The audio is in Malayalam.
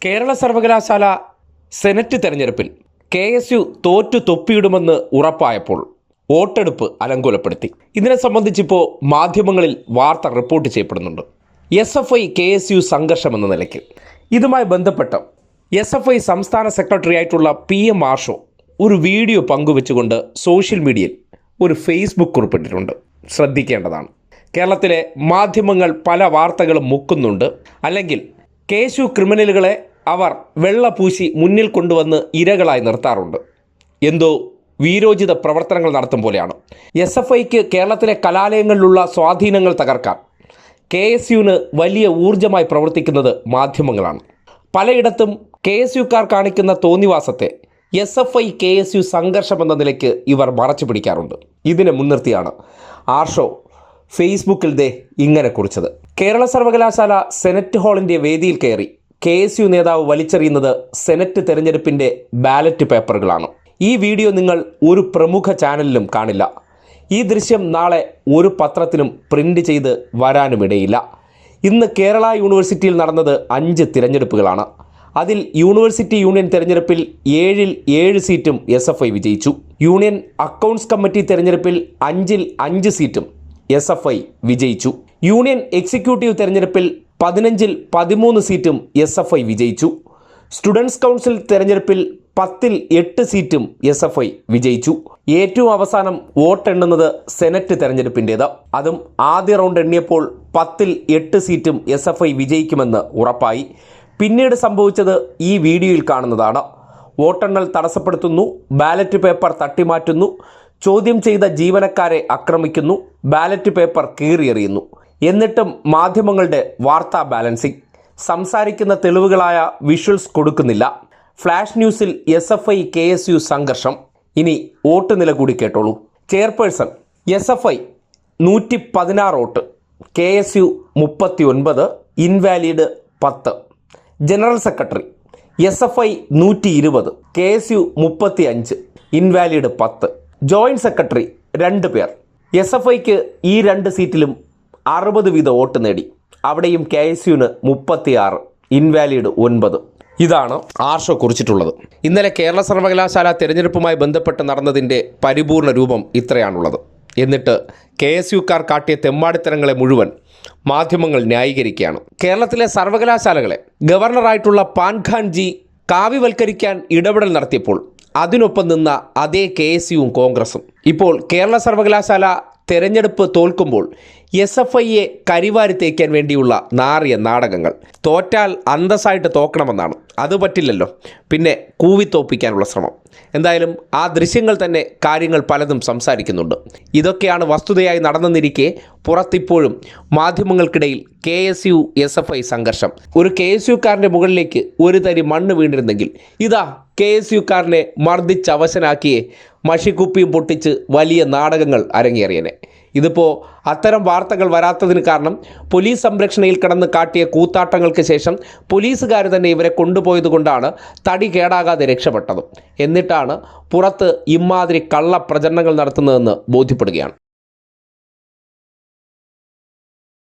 കേരള സർവകലാശാല സെനറ്റ് തെരഞ്ഞെടുപ്പിൽ KSU തോറ്റു തൊപ്പിയിടുമെന്ന് ഉറപ്പായപ്പോൾ വോട്ടെടുപ്പ് അലങ്കോലപ്പെടുത്തി. ഇതിനെ സംബന്ധിച്ചിപ്പോൾ മാധ്യമങ്ങളിൽ വാർത്ത റിപ്പോർട്ട് ചെയ്യപ്പെടുന്നുണ്ട്. SFI KSU സംഘർഷമെന്ന നിലയ്ക്ക് ഇതുമായി ബന്ധപ്പെട്ട് SFI സംസ്ഥാന സെക്രട്ടറി ആയിട്ടുള്ള PM ആർഷോ ഒരു വീഡിയോ പങ്കുവെച്ചുകൊണ്ട് സോഷ്യൽ മീഡിയയിൽ ഒരു ഫേസ്ബുക്ക് കുറിപ്പിട്ടിട്ടുണ്ട്. ശ്രദ്ധിക്കേണ്ടതാണ്. കേരളത്തിലെ മാധ്യമങ്ങൾ പല വാർത്തകളും മുക്കുന്നുണ്ട്. അല്ലെങ്കിൽ KSU ക്രിമിനലുകളെ അവർ വെള്ളപൂശി മുന്നിൽ കൊണ്ടുവന്ന് ഇരകളായി നിർത്താറുണ്ട്. എന്തോ വീരോചിത പ്രവർത്തനങ്ങൾ നടത്തും പോലെയാണ്. SFIക്ക് കേരളത്തിലെ കലാലയങ്ങളിലുള്ള സ്വാധീനങ്ങൾ തകർക്കാൻ KSUവിന് വലിയ ഊർജ്ജമായി പ്രവർത്തിക്കുന്നത് മാധ്യമങ്ങളാണ്. പലയിടത്തും KSUക്കാർ കാണിക്കുന്ന തോന്നിവാസത്തെ SFI KSU സംഘർഷമെന്ന നിലയ്ക്ക് ഇവർ മറച്ചു പിടിക്കാറുണ്ട്. ഇതിനെ മുൻനിർത്തിയാണ് ആർഷോ ഫേസ്ബുക്കിൽ ഇങ്ങനെ കുറിച്ചത്. കേരള സർവകലാശാല സെനറ്റ് ഹാളിൻ്റെ വേദിയിൽ കയറി KSU നേതാവ് വലിച്ചെറിയുന്നത് സെനറ്റ് തെരഞ്ഞെടുപ്പിൻ്റെ ബാലറ്റ് പേപ്പറുകളാണ്. ഈ വീഡിയോ നിങ്ങൾ ഒരു പ്രമുഖ ചാനലിലും കാണില്ല. ഈ ദൃശ്യം നാളെ ഒരു പത്രത്തിനും പ്രിൻ്റ് ചെയ്ത് വരാനുമിടയില്ല. ഇന്ന് കേരള യൂണിവേഴ്സിറ്റിയിൽ നടന്നത് 5 തിരഞ്ഞെടുപ്പുകളാണ്. അതിൽ യൂണിവേഴ്സിറ്റി യൂണിയൻ തെരഞ്ഞെടുപ്പിൽ 7-ൽ 7 സീറ്റും SFI വിജയിച്ചു. യൂണിയൻ അക്കൗണ്ട്സ് കമ്മിറ്റി തെരഞ്ഞെടുപ്പിൽ 5-ൽ 5 സീറ്റും SFI വിജയിച്ചു. യൂണിയൻ എക്സിക്യൂട്ടീവ് തെരഞ്ഞെടുപ്പിൽ 15-ൽ 13 സീറ്റും SFI വിജയിച്ചു. സ്റ്റുഡൻസ് കൗൺസിൽ തെരഞ്ഞെടുപ്പിൽ 10-ൽ 8 സീറ്റും SFI വിജയിച്ചു. ഏറ്റവും അവസാനം വോട്ട് എണ്ണുന്നത് സെനറ്റ് തെരഞ്ഞെടുപ്പിൻ്റേത്. അതും ആദ്യ റൗണ്ട് എണ്ണിയപ്പോൾ 10-ൽ 8 സീറ്റും SFI വിജയിക്കുമെന്ന് ഉറപ്പായി. പിന്നീട് സംഭവിച്ചത് ഈ വീഡിയോയിൽ കാണുന്നതാണ്. വോട്ടെണ്ണൽ തടസ്സപ്പെടുത്തുന്നു, ബാലറ്റ് പേപ്പർ തട്ടിമാറ്റുന്നു, ചോദ്യം ചെയ്ത ജീവനക്കാരെ ആക്രമിക്കുന്നു, ബാലറ്റ് പേപ്പർ കീറിയെറിയുന്നു. എന്നിട്ടും മാധ്യമങ്ങളുടെ വാർത്താ ബാലൻസിംഗ്. സംസാരിക്കുന്ന തെളിവുകളായ വിഷ്വൽസ് കൊടുക്കുന്നില്ല. ഫ്ലാഷ് ന്യൂസിൽ SFI KSU സംഘർഷം. ഇനി വോട്ട് നില കൂടി കേട്ടോളൂ. Chairperson SFI 116 vote, KSU 39, invalid 10. General secretary SFI 120, KSU 35, invalid 10. Joint secretary 2 പേർ. SFIക്ക് ഈ 2 സീറ്റിലും 60 വീത വോട്ട് നേടി. അവിടെയും KSUവിന് 36, ഇൻവാലിഡ് 9. ഇതാണ് ആർഷോ കുറിച്ചിട്ടുള്ളത്. ഇന്നലെ കേരള സർവകലാശാല തിരഞ്ഞെടുപ്പുമായി ബന്ധപ്പെട്ട് നടന്നതിൻ്റെ പരിപൂർണ രൂപം ഇത്രയാണുള്ളത്. എന്നിട്ട് KSUക്കാർ കാട്ടിയ തെമ്മാടിത്തരങ്ങളെ മുഴുവൻ മാധ്യമങ്ങൾ ന്യായീകരിക്കുകയാണ്. കേരളത്തിലെ സർവകലാശാലകളെ ഗവർണറായിട്ടുള്ള പാൻഖാൻജി കാവ്യവൽക്കരിക്കാൻ ഇടപെടൽ നടത്തിയപ്പോൾ അതിനൊപ്പം നിന്ന അതേ KSUവും കോൺഗ്രസും ഇപ്പോൾ കേരള സർവകലാശാല തെരഞ്ഞെടുപ്പ് തോൽക്കുമ്പോൾ SFIയെ കരിവാരി തേക്കാൻ വേണ്ടിയുള്ള നാറിയ നാടകങ്ങൾ. തോറ്റാൽ അന്തസ്സായിട്ട് തോക്കണമെന്നാണ്. അത് പറ്റില്ലല്ലോ. പിന്നെ കൂവിത്തോപ്പിക്കാനുള്ള ശ്രമം. എന്തായാലും ആ ദൃശ്യങ്ങൾ തന്നെ കാര്യങ്ങൾ പലതും സംസാരിക്കുന്നുണ്ട്. ഇതൊക്കെയാണ് വസ്തുതയായി നടന്നെന്നിരിക്കെ പുറത്തിപ്പോഴും മാധ്യമങ്ങൾക്കിടയിൽ KSU SFI സംഘർഷം. ഒരു KSUക്കാരൻ്റെ മുകളിലേക്ക് ഒരു തരി മണ്ണ് വീണിരുന്നെങ്കിൽ ഇതാ KSUക്കാരനെ മർദ്ദിച്ചവശനാക്കിയേ മഷിക്കുപ്പിയും പൊട്ടിച്ച് വലിയ നാടകങ്ങൾ അരങ്ങേറിയനെ. ഇതിപ്പോൾ അത്തരം വാർത്തകൾ വരാത്തതിന് കാരണം പോലീസ് സംരക്ഷണയിൽ കിടന്ന് കാട്ടിയ കൂത്താട്ടങ്ങൾക്ക് ശേഷം പോലീസുകാർ തന്നെ ഇവരെ കൊണ്ടുപോയത് കൊണ്ടാണ് തടി കേടാകാതെ രക്ഷപ്പെട്ടത്. എന്നിട്ടാണ് പുറത്ത് ഇമാതിരി കള്ളപ്രചരണങ്ങൾ നടത്തുന്നതെന്ന് ബോധ്യപ്പെടുകയാണ്.